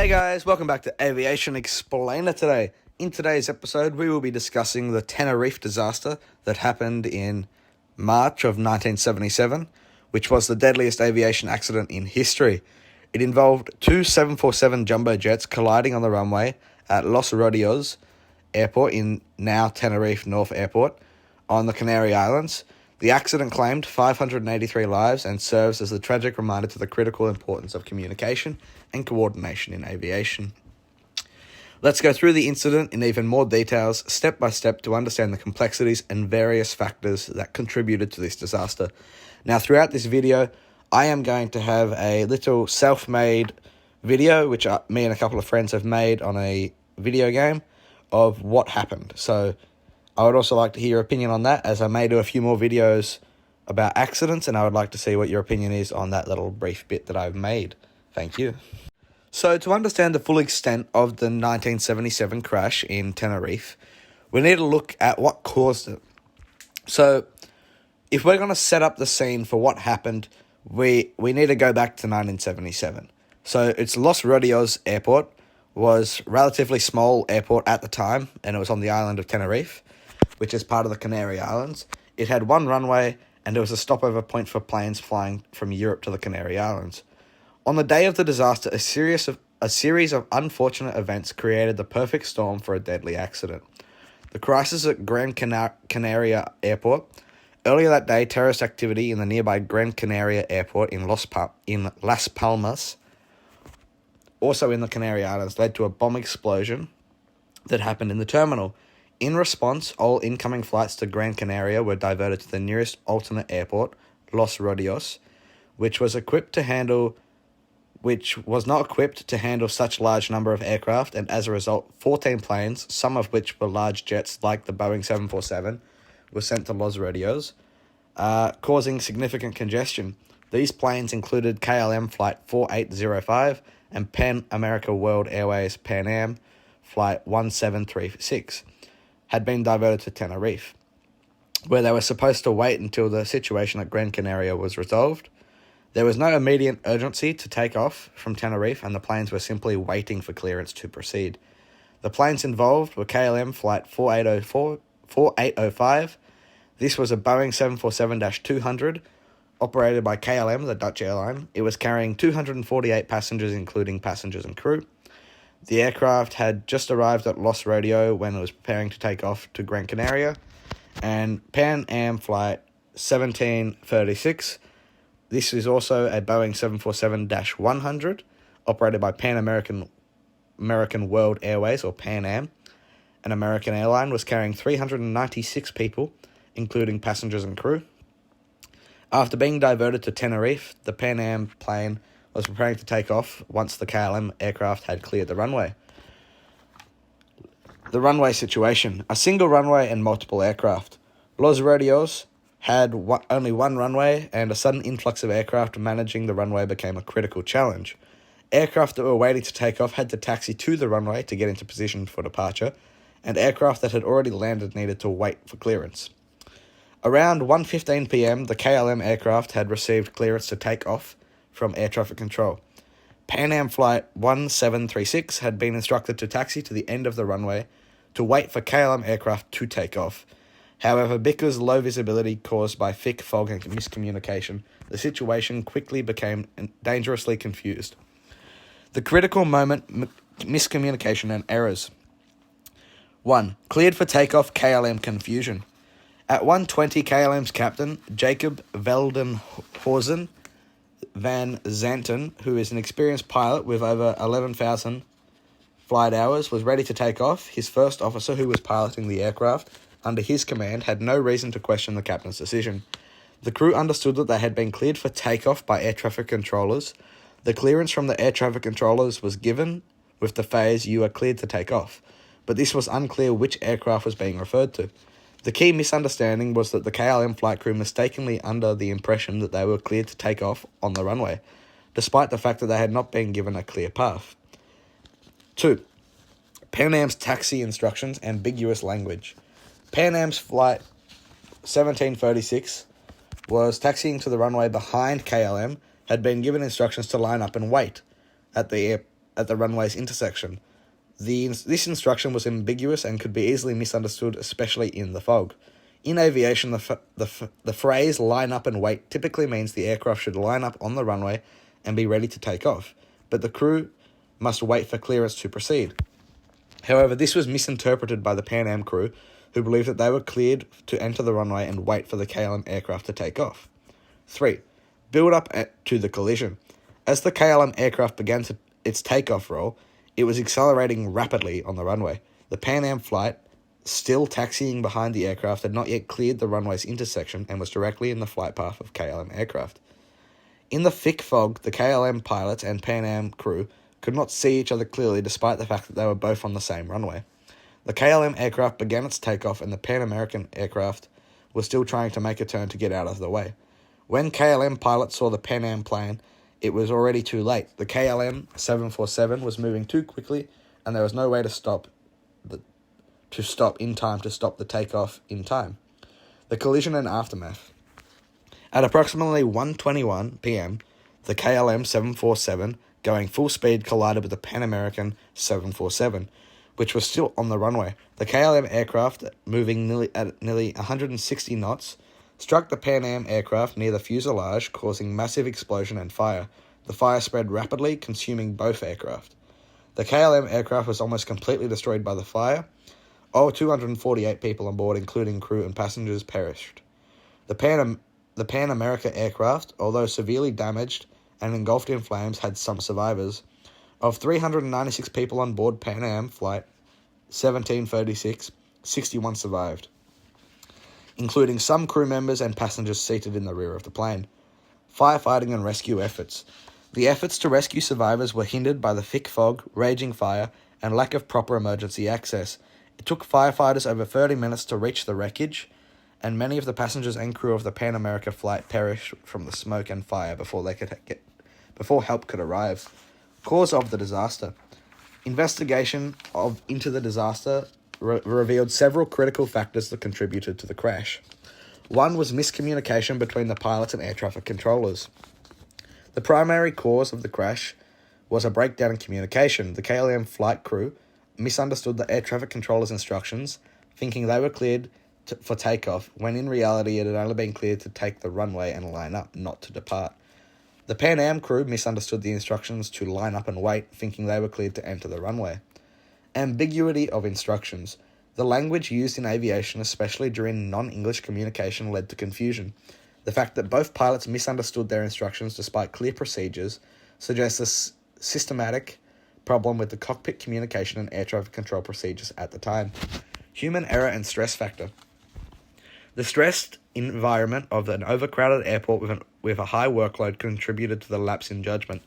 Hey guys, welcome back to Aviation Explainer today. In today's episode, we will be discussing the Tenerife disaster that happened in March of 1977, which was the deadliest aviation accident in history. It involved two 747 jumbo jets colliding on the runway at Los Rodeos Airport in now Tenerife North Airport on the Canary Islands. The accident claimed 583 lives and serves as a tragic reminder to the critical importance of communication and coordination in aviation. Let's go through the incident in even more details, step by step, to understand the complexities and various factors that contributed to this disaster. Now, throughout this video, I am going to have a little self-made video, which me and a couple of friends have made on a video game of what happened. So I would also like to hear your opinion on that, as I may do a few more videos about accidents, and I would like to see what your opinion is on that little brief bit that I've made. Thank you. So to understand the full extent of the 1977 crash in Tenerife, we need to look at what caused it. So if we're going to set up the scene for what happened, we need to go back to 1977. So it's Los Rodeos Airport, was a relatively small airport at the time, and it was on the island of Tenerife, which is part of the Canary Islands. It had one runway, and it was a stopover point for planes flying from Europe to the Canary Islands. On the day of the disaster, a series of unfortunate events created the perfect storm for a deadly accident. The crisis at Gran Canaria Airport. Earlier that day, terrorist activity in the nearby Gran Canaria Airport in Las Palmas, also in the Canary Islands, led to a bomb explosion that happened in the terminal. In response, all incoming flights to Gran Canaria were diverted to the nearest alternate airport, Los Rodeos, which was not equipped to handle such large number of aircraft, and as a result, 14 planes, some of which were large jets like the Boeing 747, were sent to Los Rodeos, causing significant congestion. These planes included KLM Flight 4805 and Pan America World Airways Pan Am Flight 1736, had been diverted to Tenerife, where they were supposed to wait until the situation at Gran Canaria was resolved. There was no immediate urgency to take off from Tenerife, and the planes were simply waiting for clearance to proceed. The planes involved were KLM Flight 4805. This was a Boeing 747-200, operated by KLM, the Dutch airline. It was carrying 248 passengers, including passengers and crew. The aircraft had just arrived at Los Rodeos when it was preparing to take off to Gran Canaria. And Pan Am Flight 1736. This is also a Boeing 747-100, operated by Pan American World Airways, or Pan Am. An American airline, was carrying 396 people, including passengers and crew. After being diverted to Tenerife, the Pan Am plane was preparing to take off once the KLM aircraft had cleared the runway. The runway situation: a single runway and multiple aircraft. Los Rodeos had only one runway, and a sudden influx of aircraft managing the runway became a critical challenge. Aircraft that were waiting to take off had to taxi to the runway to get into position for departure, and aircraft that had already landed needed to wait for clearance. Around 1:15 p.m., the KLM aircraft had received clearance to take off from air traffic control. Pan Am Flight 1736 had been instructed to taxi to the end of the runway to wait for KLM aircraft to take off. However, because low visibility caused by thick fog and miscommunication, the situation quickly became dangerously confused. The critical moment: miscommunication and errors. 1. Cleared for takeoff, KLM confusion. At 1:20, KLM's captain, Jacob Veldenhorzen van Zanten, who is an experienced pilot with over 11,000 flight hours, was ready to take off. His first officer, who was piloting the aircraft under his command, had no reason to question the captain's decision. The crew understood that they had been cleared for takeoff by air traffic controllers. The clearance from the air traffic controllers was given with the phrase, "You are cleared to take off," but this was unclear which aircraft was being referred to. The key misunderstanding was that the KLM flight crew mistakenly under the impression that they were cleared to take off on the runway, despite the fact that they had not been given a clear path. 2. Pan Am's taxi instructions, ambiguous language. Pan Am's Flight 1736 was taxiing to the runway behind KLM, had been given instructions to line up and wait at the at the runway's intersection. This instruction was ambiguous and could be easily misunderstood, especially in the fog. In aviation, the phrase line up and wait typically means the aircraft should line up on the runway and be ready to take off, but the crew must wait for clearance to proceed. However, this was misinterpreted by the Pan Am crew, who believed that they were cleared to enter the runway and wait for the KLM aircraft to take off. 3. Build up to the collision. As the KLM aircraft began its takeoff roll, it was accelerating rapidly on the runway. The Pan Am flight, still taxiing behind the aircraft, had not yet cleared the runway's intersection and was directly in the flight path of KLM aircraft. In the thick fog, the KLM pilots and Pan Am crew could not see each other clearly despite the fact that they were both on the same runway. The KLM aircraft began its takeoff and the Pan American aircraft was still trying to make a turn to get out of the way. When KLM pilots saw the Pan Am plane, it was already too late. The KLM 747 was moving too quickly and there was no way to stop in time to stop the takeoff in time. The collision and aftermath. At approximately 1:21 p.m., the KLM 747, going full speed, collided with the Pan American 747, which was still on the runway. The KLM aircraft, moving nearly 160 knots, struck the Pan Am aircraft near the fuselage, causing massive explosion and fire. The fire spread rapidly, consuming both aircraft. The KLM aircraft was almost completely destroyed by the fire. All 248 people on board, including crew and passengers, perished. The Pan America aircraft, although severely damaged and engulfed in flames, had some survivors. Of 396 people on board Pan Am Flight 1736, 61 survived, including some crew members and passengers seated in the rear of the plane. Firefighting and rescue efforts. The efforts to rescue survivors were hindered by the thick fog, raging fire, and lack of proper emergency access. It took firefighters over 30 minutes to reach the wreckage, and many of the passengers and crew of the Pan America flight perished from the smoke and fire before help could arrive. Cause of the disaster. Investigation into the disaster revealed several critical factors that contributed to the crash. One was miscommunication between the pilots and air traffic controllers. The primary cause of the crash was a breakdown in communication. The KLM flight crew misunderstood the air traffic controllers' instructions, thinking they were cleared for takeoff, when in reality it had only been cleared to take the runway and line up, not to depart. The Pan Am crew misunderstood the instructions to line up and wait, thinking they were cleared to enter the runway. Ambiguity of instructions. The language used in aviation, especially during non-English communication, led to confusion. The fact that both pilots misunderstood their instructions despite clear procedures suggests a systematic problem with the cockpit communication and air traffic control procedures at the time. Human error and stress factor. The stressed environment of an overcrowded airport with a high workload contributed to the lapse in judgment.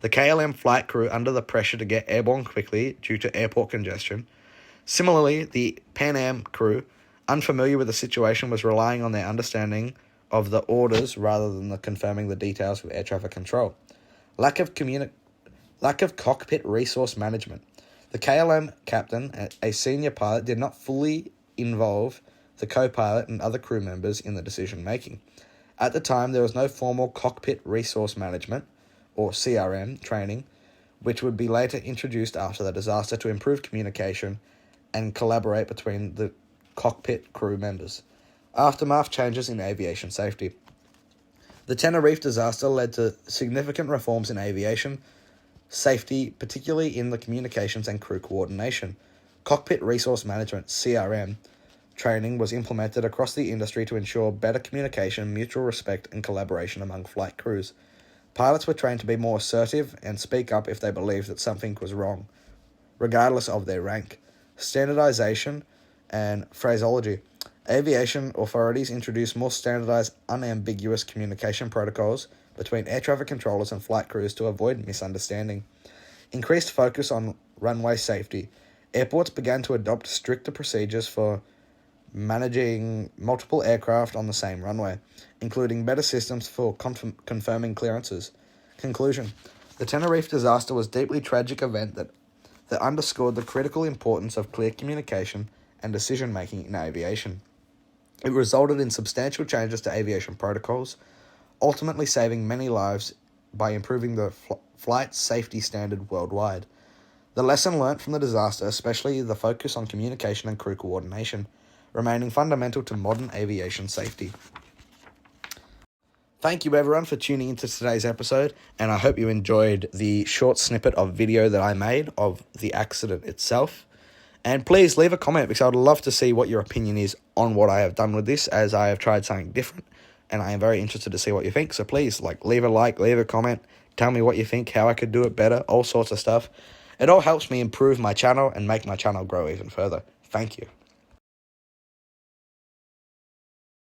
The KLM flight crew, under the pressure to get airborne quickly due to airport congestion. Similarly, the Pan Am crew, unfamiliar with the situation, was relying on their understanding of the orders rather than confirming the details with air traffic control. Lack of cockpit resource management. The KLM captain, a senior pilot, did not fully involve the co-pilot and other crew members in the decision-making. At the time, there was no formal cockpit resource management, or CRM, training, which would be later introduced after the disaster to improve communication and collaborate between the cockpit crew members. Aftermath changes in aviation safety. The Tenerife disaster led to significant reforms in aviation safety, particularly in the communications and crew coordination. Cockpit resource management, CRM, training was implemented across the industry to ensure better communication, mutual respect, and collaboration among flight crews. Pilots were trained to be more assertive and speak up if they believed that something was wrong, regardless of their rank. Standardization and phraseology. Aviation authorities introduced more standardized, unambiguous communication protocols between air traffic controllers and flight crews to avoid misunderstanding. Increased focus on runway safety. Airports began to adopt stricter procedures for managing multiple aircraft on the same runway, including better systems for confirming clearances. Conclusion. The Tenerife disaster was a deeply tragic event that underscored the critical importance of clear communication and decision-making in aviation. It resulted in substantial changes to aviation protocols, ultimately saving many lives by improving the flight safety standard worldwide. The lesson learnt from the disaster, especially the focus on communication and crew coordination, remaining fundamental to modern aviation safety. Thank you everyone for tuning into today's episode, and I hope you enjoyed the short snippet of video that I made of the accident itself. And please leave a comment, because I would love to see what your opinion is on what I have done with this, as I have tried something different, and I am very interested to see what you think. So please, leave a comment, tell me what you think, how I could do it better, all sorts of stuff. It all helps me improve my channel and make my channel grow even further. Thank you.